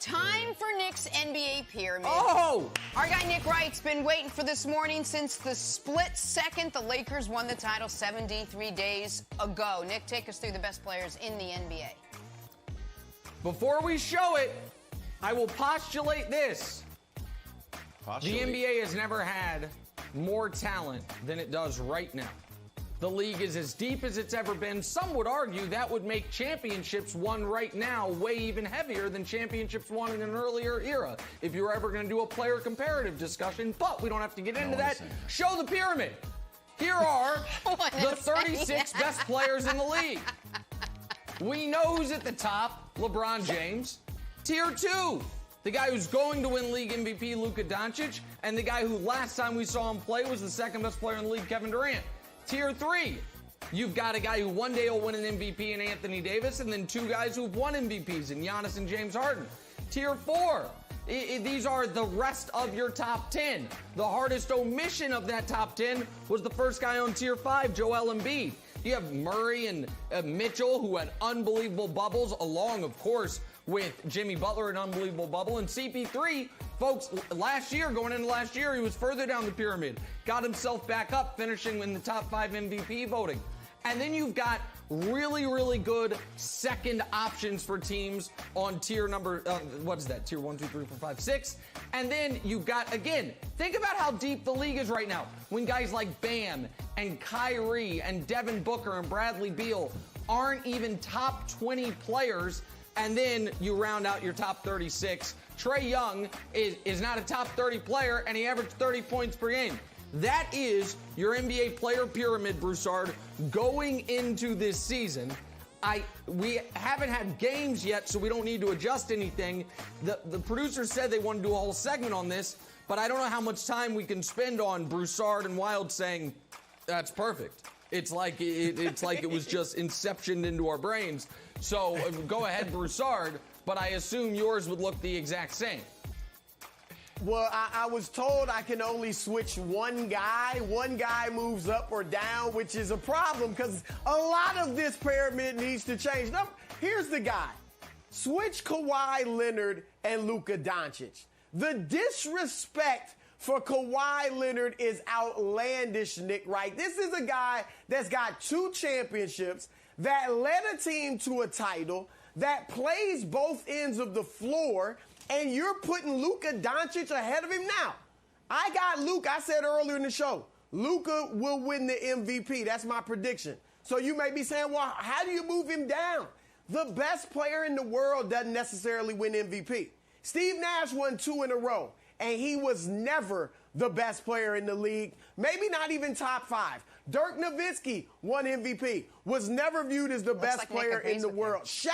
Time for Nick's NBA Pyramid. Oh! Our guy Nick Wright's been waiting for this morning since the split second the Lakers won the title 73 days ago. Nick, take us through the best players in the NBA. Before we show it, I will postulate this. The NBA has never had more talent than it does right now. The league is as deep as it's ever been. Some would argue that would make championships won right now way even heavier than championships won in an earlier era, if you were ever going to do a player comparative discussion. But we don't have to get into that. Show the pyramid. Here are the 36 best players in the league. We know who's at the top, LeBron James. Tier 2, the guy who's going to win league MVP, Luka Doncic, and the guy who last time we saw him play was the second best player in the league, Kevin Durant. Tier 3, you've got a guy who one day will win an MVP in Anthony Davis, and then two guys who've won MVPs in Giannis and James Harden. Tier 4, these are the rest of your top 10. The hardest omission of that top 10 was the first guy on Tier 5, Joel Embiid. You have Murray and Mitchell, who had unbelievable bubbles, along, of course, with Jimmy Butler, an unbelievable bubble. And CP3, folks, going into last year, he was further down the pyramid. Got himself back up, finishing in the top 5 MVP voting. And then you've got really, really good second options for teams on tier number, what is that? Tier 1, 2, 3, 4, 5, 6. And then you've got, again, think about how deep the league is right now. When guys like Bam and Kyrie and Devin Booker and Bradley Beal aren't even top 20 players, and then you round out your top 36. Trae Young is not a top 30 player, and he averaged 30 points per game. That is your NBA player pyramid, Broussard, going into this season. We haven't had games yet, so we don't need to adjust anything. The producers said they want to do a whole segment on this, but I don't know how much time we can spend on Broussard and Wild saying, that's perfect. It's like it was just inceptioned into our brains. So go ahead, Broussard, but I assume yours would look the exact same. Well, I was told I can only switch one guy. One guy moves up or down, which is a problem because a lot of this pyramid needs to change. Now, here's the guy. Switch Kawhi Leonard and Luka Doncic. The disrespect for Kawhi Leonard is outlandish, Nick Wright. This is a guy that's got 2 championships, that led a team to a title, that plays both ends of the floor, and you're putting Luka Doncic ahead of him now. I got Luka. I said earlier in the show, Luka will win the MVP. That's my prediction. So you may be saying, well, how do you move him down? The best player in the world doesn't necessarily win MVP. Steve Nash won 2 in a row, and he was never the best player in the league, maybe not even top 5. Dirk Nowitzki won MVP, was never viewed as the best player in the world. Shaq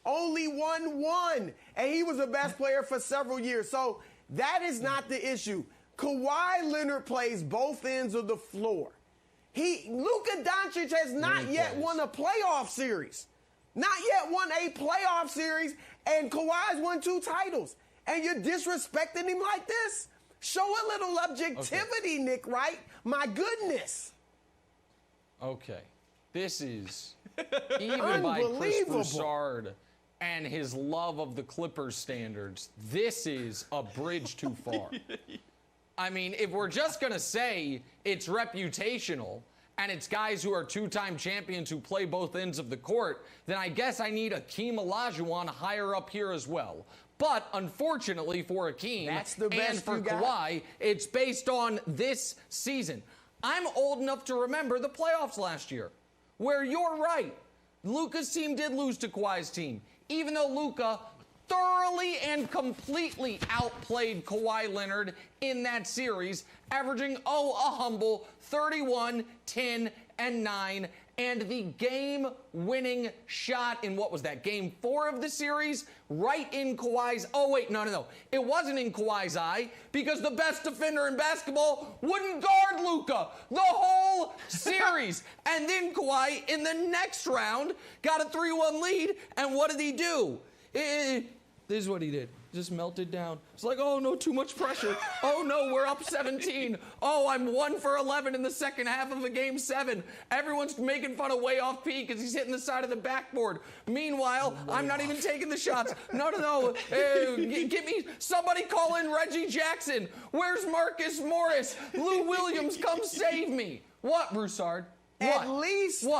only won 1, and he was the best player for several years. So that is not the issue. Kawhi Leonard plays both ends of the floor. Luka Doncic has not yet won a playoff series. Not yet won a playoff series, and Kawhi's won 2 titles. And you're disrespecting him like this? Show a little objectivity, Nick Wright. My goodness. Okay. This is, even by Chris Broussard and his love of the Clippers standards, this is a bridge too far. I mean, if we're just going to say it's reputational and it's guys who are 2-time champions who play both ends of the court, then I guess I need Akeem Olajuwon higher up here as well. But unfortunately for Akeem and for Kawhi, it's based on this season. I'm old enough to remember the playoffs last year, where you're right. Luka's team did lose to Kawhi's team, even though Luka thoroughly and completely outplayed Kawhi Leonard in that series, averaging, a humble 31, 10, and 9, and the game-winning shot in, what was that, Game 4 of the series, right in Kawhi's, no. It wasn't in Kawhi's eye, because the best defender in basketball wouldn't guard Luka the whole series. And then Kawhi, in the next round, got a 3-1 lead, and what did he do? This is what he did. Just melted down. It's like, oh, no, too much pressure. Oh, no, we're up 17. Oh, I'm 1 for 11 in the second half of a game 7. Everyone's making fun of way off P because he's hitting the side of the backboard. Meanwhile, I'm not even taking the shots. No. Get me, somebody call in Reggie Jackson. Where's Marcus Morris? Lou Williams, come save me. What, Broussard? What?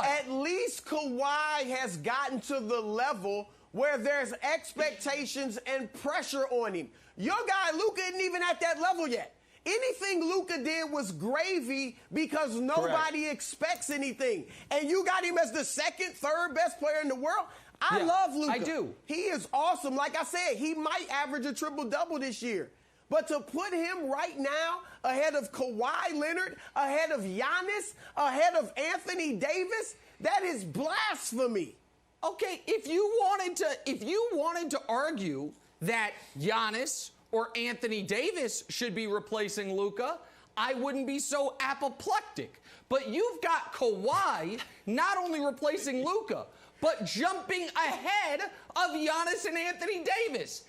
At least Kawhi has gotten to the level where there's expectations and pressure on him. Your guy, Luka, isn't even at that level yet. Anything Luka did was gravy because nobody expects anything. And you got him as the second, third best player in the world. I love Luka. I do. He is awesome. Like I said, he might average a triple-double this year. But to put him right now ahead of Kawhi Leonard, ahead of Giannis, ahead of Anthony Davis, that is blasphemy. Okay, if you wanted to argue that Giannis or Anthony Davis should be replacing Luka, I wouldn't be so apoplectic. But you've got Kawhi not only replacing Luka, but jumping ahead of Giannis and Anthony Davis.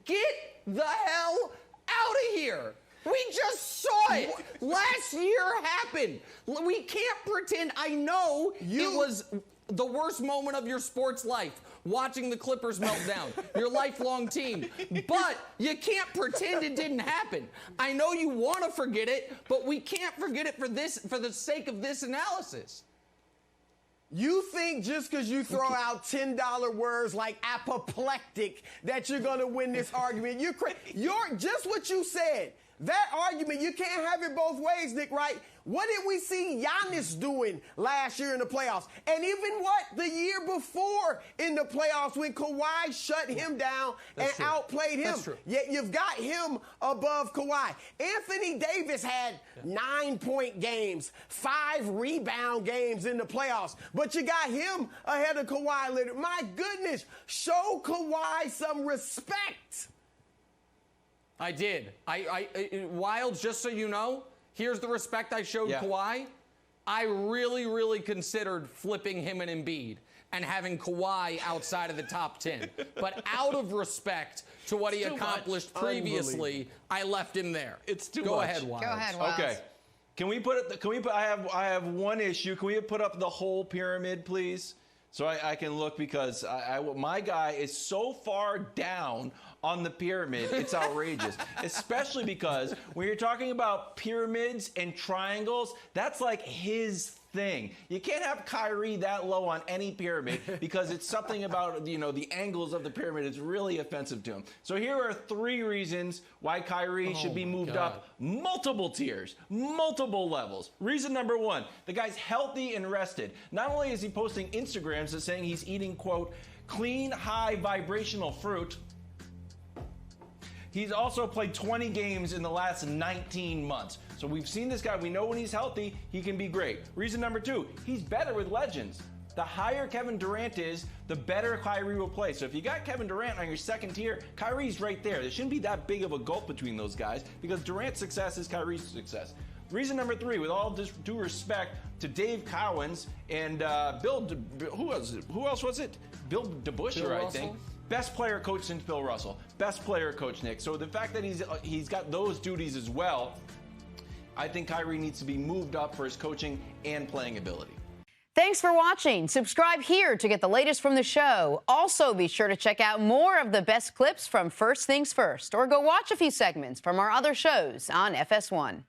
Get the hell out of here. We just saw it. Last year happened. We can't pretend. I know it was the worst moment of your sports life, watching the Clippers melt down, your lifelong team. But you can't pretend it didn't happen. I know you want to forget it, but we can't forget it for the sake of this analysis. You think just because you throw out $10 words like apoplectic that you're going to win this argument? You're just what you said. That argument, you can't have it both ways, Nick, right? What did we see Giannis doing last year in the playoffs? And even the year before in the playoffs when Kawhi shut him down outplayed him. That's true. Yet you've got him above Kawhi. Anthony Davis had 9-point games, 5 rebound games in the playoffs. But you got him ahead of Kawhi Leonard. My goodness, show Kawhi some respect. I did. Wild, just so you know, here's the respect I showed Kawhi. I really, really considered flipping him and Embiid and having Kawhi outside of the top 10. But out of respect to what he accomplished previously, I left him there. It's too Go much. ahead, Wild. Go ahead, Wild. Okay. I have one issue. Can we put up the whole pyramid, please? So I can look because my guy is so far down on the pyramid, it's outrageous. Especially because when you're talking about pyramids and triangles, that's like his thing. You can't have Kyrie that low on any pyramid because it's something about, the angles of the pyramid is really offensive to him. So here are 3 reasons why Kyrie should be moved up multiple tiers, multiple levels. Reason number 1, the guy's healthy and rested. Not only is he posting Instagrams saying he's eating, quote, clean, high vibrational fruit, he's also played 20 games in the last 19 months. So we've seen this guy. We know when he's healthy, he can be great. Reason number 2, he's better with legends. The higher Kevin Durant is, the better Kyrie will play. So if you got Kevin Durant on your second tier, Kyrie's right there. There shouldn't be that big of a gulf between those guys because Durant's success is Kyrie's success. Reason number 3, with all due respect to Dave Cowens and who else was it? Bill DeBusschere, I think. Best player coach since Bill Russell. Best player coach, Nick. So the fact that he's got those duties as well, I think Kyrie needs to be moved up for his coaching and playing ability. Thanks for watching. Subscribe here to get the latest from the show. Also, be sure to check out more of the best clips from First Things First, or go watch a few segments from our other shows on FS1.